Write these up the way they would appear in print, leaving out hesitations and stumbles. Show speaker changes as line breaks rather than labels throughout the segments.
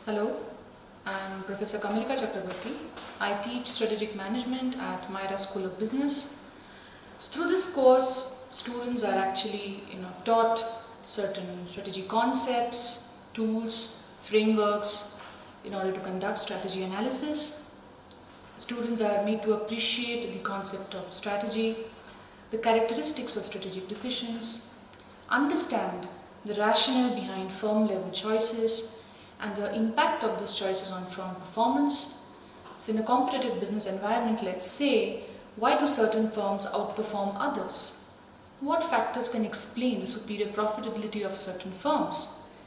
Hello, I'm Professor Kamalika Chakraborty. I teach strategic management at MYRA School of Business. So through this course, students are actually taught certain strategy concepts, tools, frameworks in order to conduct strategy analysis. Students are made to appreciate the concept of strategy, the characteristics of strategic decisions, understand the rationale behind firm level choices, and the impact of those choices on firm performance. So in a competitive business environment, let's say, why do certain firms outperform others? What factors can explain the superior profitability of certain firms?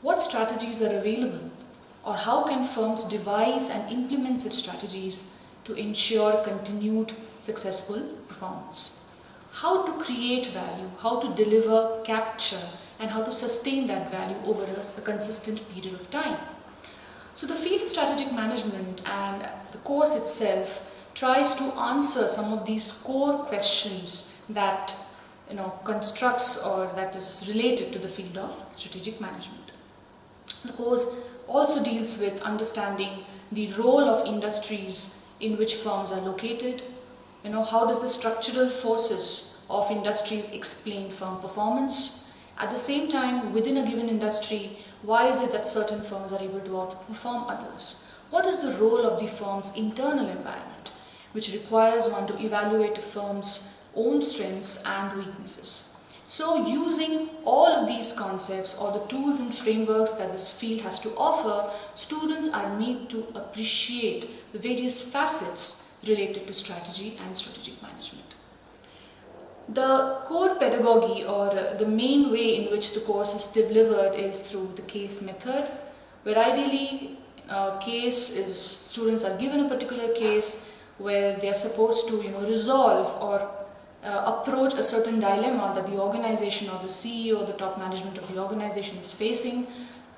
What strategies are available? Or how can firms devise and implement such strategies to ensure continued successful performance? How to create value, how to deliver, capture, and how to sustain that value over a consistent period of time. So the field of strategic management and the course itself tries to answer some of these core questions that constructs or that is related to the field of strategic management. The course also deals with understanding the role of industries in which firms are located. How does the structural forces of industries explain firm performance? At the same time, within a given industry, why is it that certain firms are able to outperform others? What is the role of the firm's internal environment, which requires one to evaluate a firm's own strengths and weaknesses? So, using all of these concepts or the tools and frameworks that this field has to offer, students are made to appreciate the various facets related to strategy and strategic management. The core pedagogy or the main way in which the course is delivered is through the case method, where ideally students are given a particular case where they are supposed to resolve or approach a certain dilemma that the organization or the CEO or the top management of the organization is facing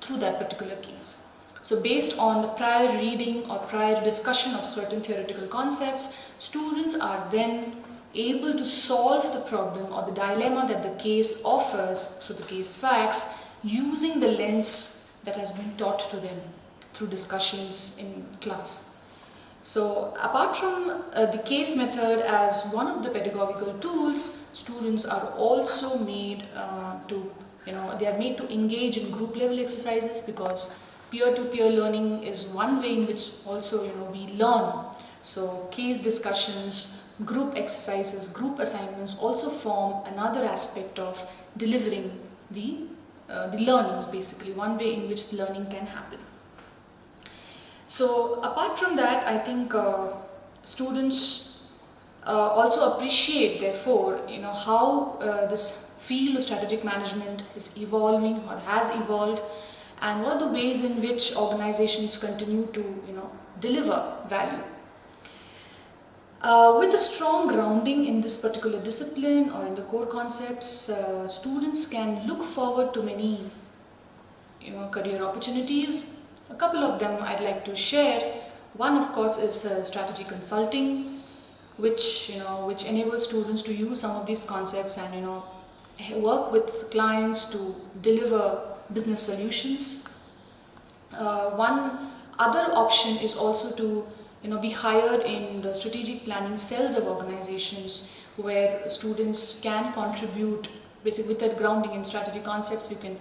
through that particular case. So based on the prior reading or prior discussion of certain theoretical concepts, students are then able to solve the problem or the dilemma that the case offers through the case facts using the lens that has been taught to them through discussions in class. So apart from the case method as one of the pedagogical tools, students are also made they are made to engage in group level exercises, because peer-to-peer learning is one way in which also we learn. So case discussions, group exercises, group assignments also form another aspect of delivering the learnings, basically one way in which the learning can happen. So apart from that, I think students also appreciate therefore how this field of strategic management is evolving or has evolved, and what are the ways in which organizations continue to deliver value. With a strong grounding in this particular discipline or in the core concepts, students can look forward to many career opportunities. A couple of them I'd like to share. One, of course, is strategy consulting, which enables students to use some of these concepts and work with clients to deliver business solutions. One other option is also to be hired in the strategic planning cells of organizations, where students can contribute, basically with that grounding in strategy concepts, you can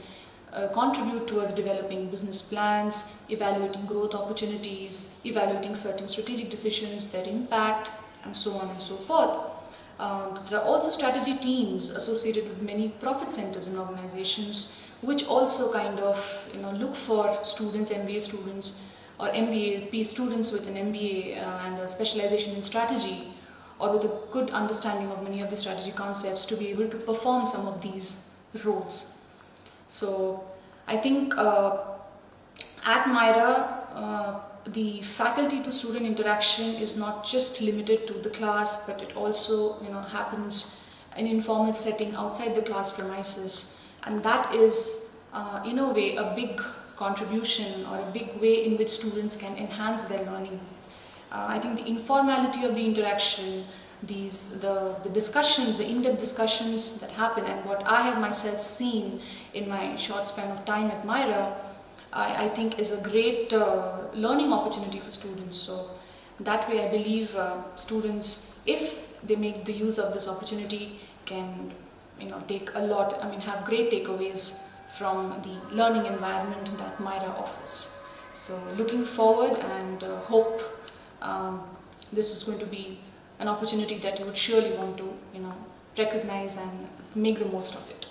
contribute towards developing business plans, evaluating growth opportunities, evaluating certain strategic decisions, their impact, and so on and so forth. There are also strategy teams associated with many profit centers in organizations, which also kind of look for students, MBA students, or MBA students with an MBA and a specialization in strategy, or with a good understanding of many of the strategy concepts, to be able to perform some of these roles. So I think at MYRA, the faculty to student interaction is not just limited to the class, but it also happens in informal setting outside the class premises, and that is in a way a big contribution or a big way in which students can enhance their learning. I think the informality of the interaction, the discussions, the in-depth discussions that happen, and what I have myself seen in my short span of time at MYRA, I think is a great learning opportunity for students. So that way I believe students, if they make the use of this opportunity, can take a lot, have great takeaways from the learning environment that MYRA offers. So looking forward, and hope this is going to be an opportunity that you would surely want to recognize and make the most of it.